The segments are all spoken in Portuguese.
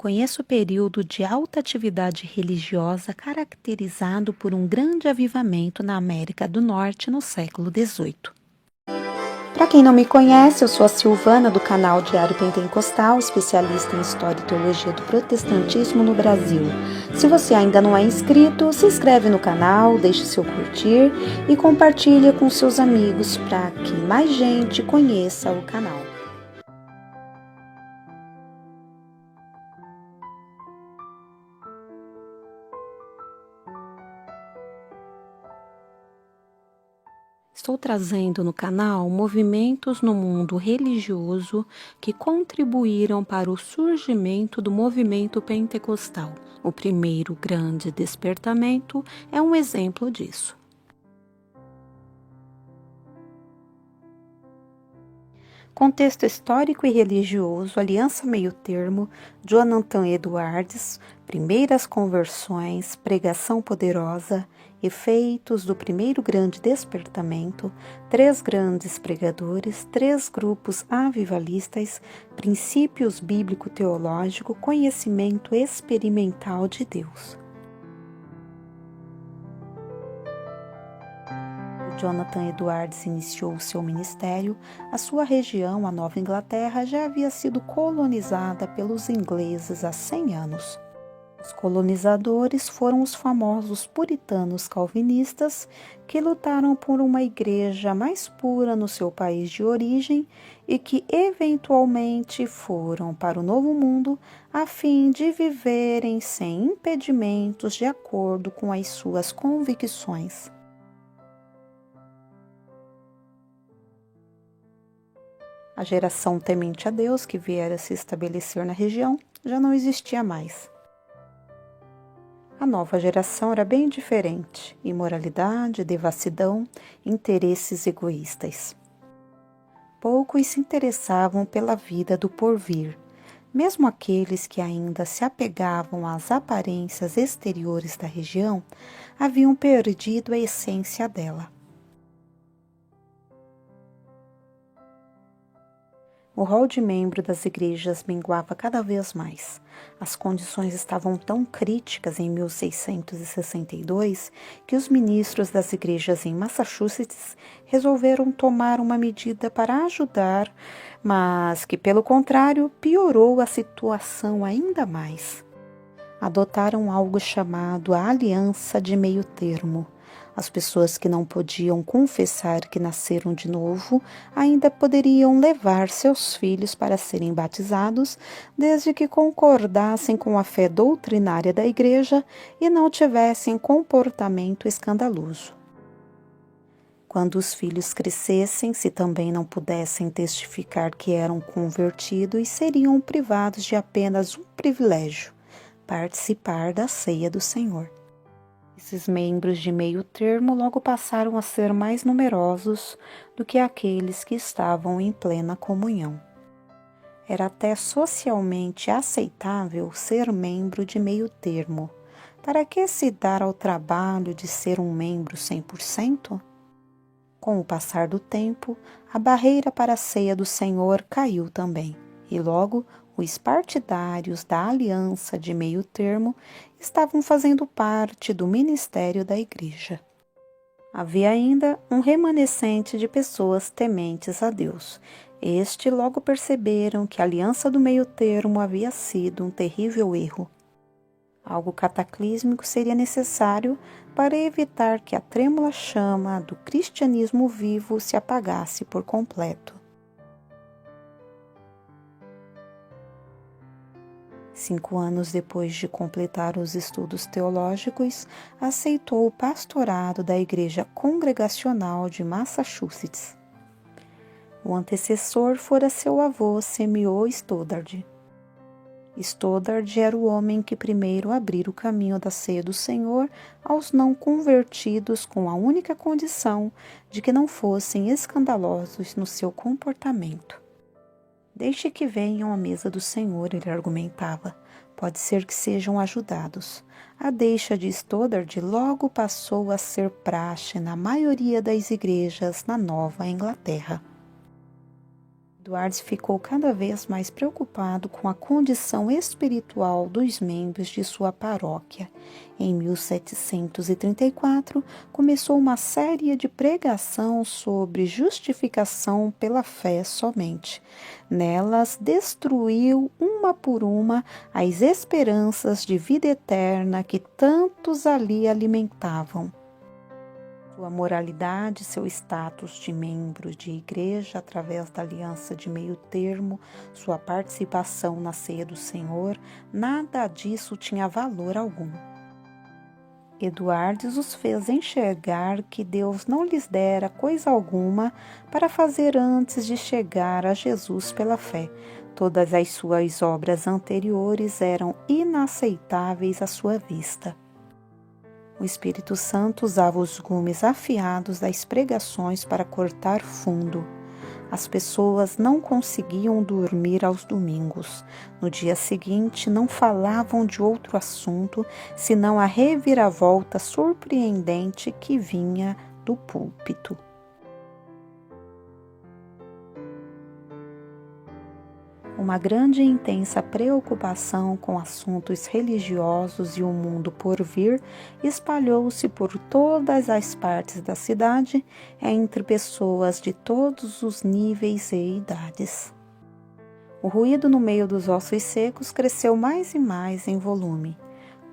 Conheço o período de alta atividade religiosa caracterizado por um grande avivamento na América do Norte no século XVIII. Para quem não me conhece, eu sou a Silvana do canal Diário Pentecostal, especialista em História e Teologia do Protestantismo no Brasil. Se você ainda não é inscrito, se inscreve no canal, deixe seu curtir e compartilhe com seus amigos para que mais gente conheça o canal. Estou trazendo no canal movimentos no mundo religioso que contribuíram para o surgimento do movimento pentecostal. O primeiro grande despertamento é um exemplo disso. Contexto histórico e religioso, Aliança Meio Termo, Jonathan Edwards, Primeiras Conversões, Pregação Poderosa, Efeitos do Primeiro Grande Despertamento, 3 grandes pregadores, 3 grupos avivalistas, Princípios Bíblico-Teológico, Conhecimento Experimental de Deus. Jonathan Edwards iniciou seu ministério, a sua região, a Nova Inglaterra, já havia sido colonizada pelos ingleses há 100 anos. Os colonizadores foram os famosos puritanos calvinistas que lutaram por uma igreja mais pura no seu país de origem e que eventualmente foram para o Novo Mundo a fim de viverem sem impedimentos de acordo com as suas convicções. A geração temente a Deus que viera se estabelecer na região já não existia mais. A nova geração era bem diferente: imoralidade, devassidão, interesses egoístas. Poucos se interessavam pela vida do porvir. Mesmo aqueles que ainda se apegavam às aparências exteriores da região haviam perdido a essência dela. O rol de membro das igrejas minguava cada vez mais. As condições estavam tão críticas em 1662 que os ministros das igrejas em Massachusetts resolveram tomar uma medida para ajudar, mas que, pelo contrário, piorou a situação ainda mais. Adotaram algo chamado a Aliança de Meio Termo. As pessoas que não podiam confessar que nasceram de novo ainda poderiam levar seus filhos para serem batizados, desde que concordassem com a fé doutrinária da igreja e não tivessem comportamento escandaloso. Quando os filhos crescessem, se também não pudessem testificar que eram convertidos, seriam privados de apenas um privilégio: participar da ceia do Senhor. Esses membros de meio termo logo passaram a ser mais numerosos do que aqueles que estavam em plena comunhão. Era até socialmente aceitável ser membro de meio termo. Para que se dar ao trabalho de ser um membro 100%? Com o passar do tempo, a barreira para a ceia do Senhor caiu também, e logo os partidários da Aliança de Meio Termo estavam fazendo parte do ministério da igreja. Havia ainda um remanescente de pessoas tementes a Deus. Estes logo perceberam que a Aliança do Meio Termo havia sido um terrível erro. Algo cataclísmico seria necessário para evitar que a trêmula chama do cristianismo vivo se apagasse por completo. 5 anos depois de completar os estudos teológicos, aceitou o pastorado da Igreja Congregacional de Massachusetts. O antecessor fora seu avô Samuel Stoddard. Stoddard era o homem que primeiro abriu o caminho da ceia do Senhor aos não convertidos, com a única condição de que não fossem escandalosos no seu comportamento. Deixe que venham à mesa do Senhor, ele argumentava. Pode ser que sejam ajudados. A deixa de Stoddard logo passou a ser praxe na maioria das igrejas na Nova Inglaterra. Eduardo ficou cada vez mais preocupado com a condição espiritual dos membros de sua paróquia. Em 1734, começou uma série de pregação sobre justificação pela fé somente. Nelas, destruiu uma por uma as esperanças de vida eterna que tantos ali alimentavam. Sua moralidade, seu status de membro de igreja através da aliança de meio termo, sua participação na ceia do Senhor, nada disso tinha valor algum. Eduardes os fez enxergar que Deus não lhes dera coisa alguma para fazer antes de chegar a Jesus pela fé. Todas as suas obras anteriores eram inaceitáveis à sua vista. O Espírito Santo usava os gumes afiados das pregações para cortar fundo. As pessoas não conseguiam dormir aos domingos. No dia seguinte, não falavam de outro assunto, senão a reviravolta surpreendente que vinha do púlpito. Uma grande e intensa preocupação com assuntos religiosos e o mundo por vir espalhou-se por todas as partes da cidade, entre pessoas de todos os níveis e idades. O ruído no meio dos ossos secos cresceu mais e mais em volume.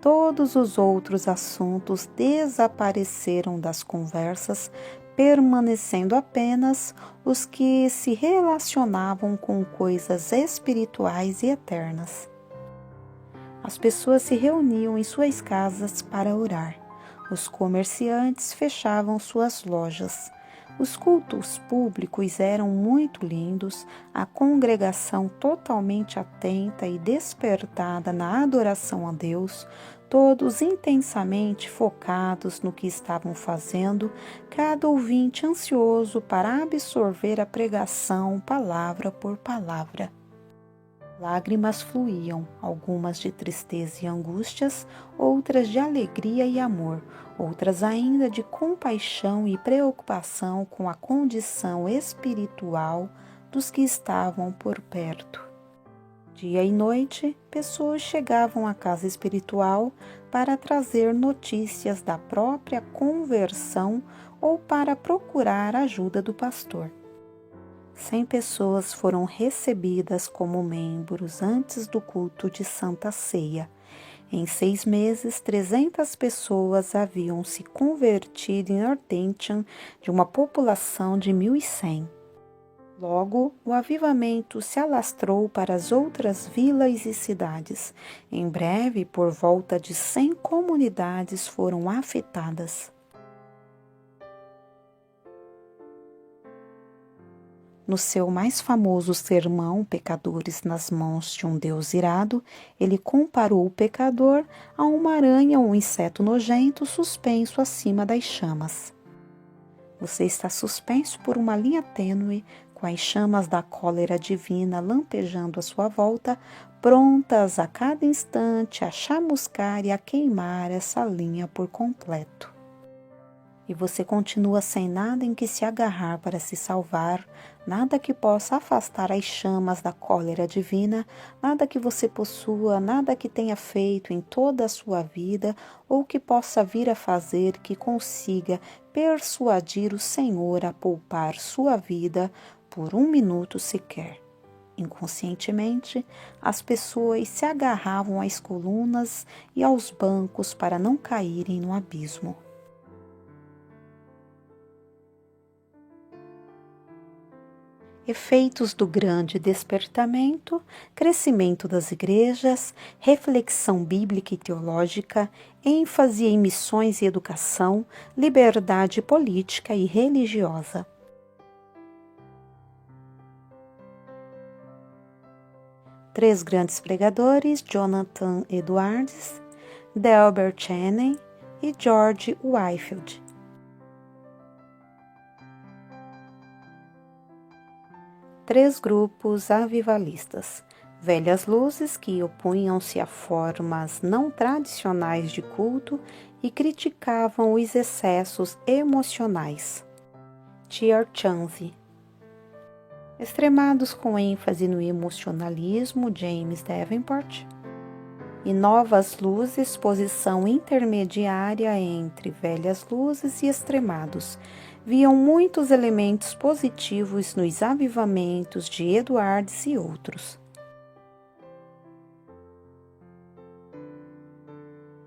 Todos os outros assuntos desapareceram das conversas, permanecendo apenas os que se relacionavam com coisas espirituais e eternas. As pessoas se reuniam em suas casas para orar. Os comerciantes fechavam suas lojas. Os cultos públicos eram muito lindos, a congregação totalmente atenta e despertada na adoração a Deus, todos intensamente focados no que estavam fazendo, cada ouvinte ansioso para absorver a pregação palavra por palavra. Lágrimas fluíam, algumas de tristeza e angústias, outras de alegria e amor, outras ainda de compaixão e preocupação com a condição espiritual dos que estavam por perto. Dia e noite, pessoas chegavam à casa espiritual para trazer notícias da própria conversão ou para procurar a ajuda do pastor. 100 pessoas foram recebidas como membros antes do culto de Santa Ceia. Em 6 meses, 300 pessoas haviam se convertido em Hortentiam, de uma população de 1.100. Logo, o avivamento se alastrou para as outras vilas e cidades. Em breve, por volta de 100 comunidades foram afetadas. No seu mais famoso sermão, Pecadores nas Mãos de um Deus Irado, ele comparou o pecador a uma aranha ou um inseto nojento suspenso acima das chamas. Você está suspenso por uma linha tênue, com as chamas da cólera divina lampejando à sua volta, prontas a cada instante a chamuscar e a queimar essa linha por completo. E você continua sem nada em que se agarrar para se salvar, nada que possa afastar as chamas da cólera divina, nada que você possua, nada que tenha feito em toda a sua vida ou que possa vir a fazer que consiga persuadir o Senhor a poupar sua vida por 1 minuto sequer. Inconscientemente, as pessoas se agarravam às colunas e aos bancos para não caírem no abismo. Efeitos do grande despertamento, crescimento das igrejas, reflexão bíblica e teológica, ênfase em missões e educação, liberdade política e religiosa. Três grandes pregadores, Jonathan Edwards, Delbert Chaney e George Whitefield. Três grupos avivalistas, velhas luzes que opunham-se a formas não tradicionais de culto e criticavam os excessos emocionais. T.R. Chauncey. Extremados com ênfase no emocionalismo, James Davenport. E novas luzes, posição intermediária entre velhas luzes e extremados, viam muitos elementos positivos nos avivamentos de Edwards e outros.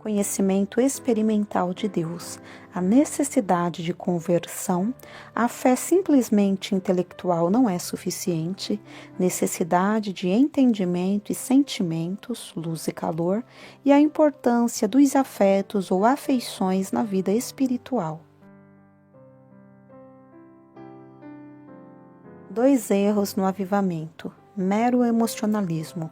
Conhecimento experimental de Deus, a necessidade de conversão, a fé simplesmente intelectual não é suficiente, necessidade de entendimento e sentimentos, luz e calor, e a importância dos afetos ou afeições na vida espiritual. 2 erros no avivamento: mero emocionalismo.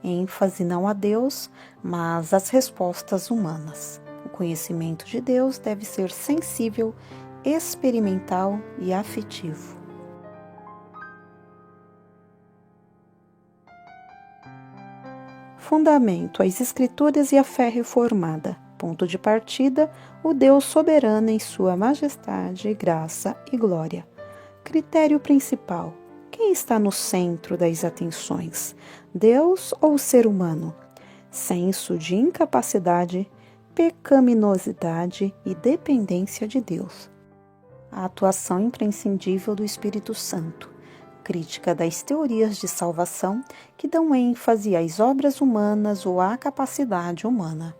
ênfase não a Deus, mas às respostas humanas. O conhecimento de Deus deve ser sensível, experimental e afetivo. Fundamento: as Escrituras e a fé reformada. Ponto de partida: o Deus soberano em sua majestade, graça e glória. Critério principal: quem está no centro das atenções, Deus ou o ser humano? Senso de incapacidade, pecaminosidade e dependência de Deus. A atuação imprescindível do Espírito Santo. Crítica das teorias de salvação que dão ênfase às obras humanas ou à capacidade humana.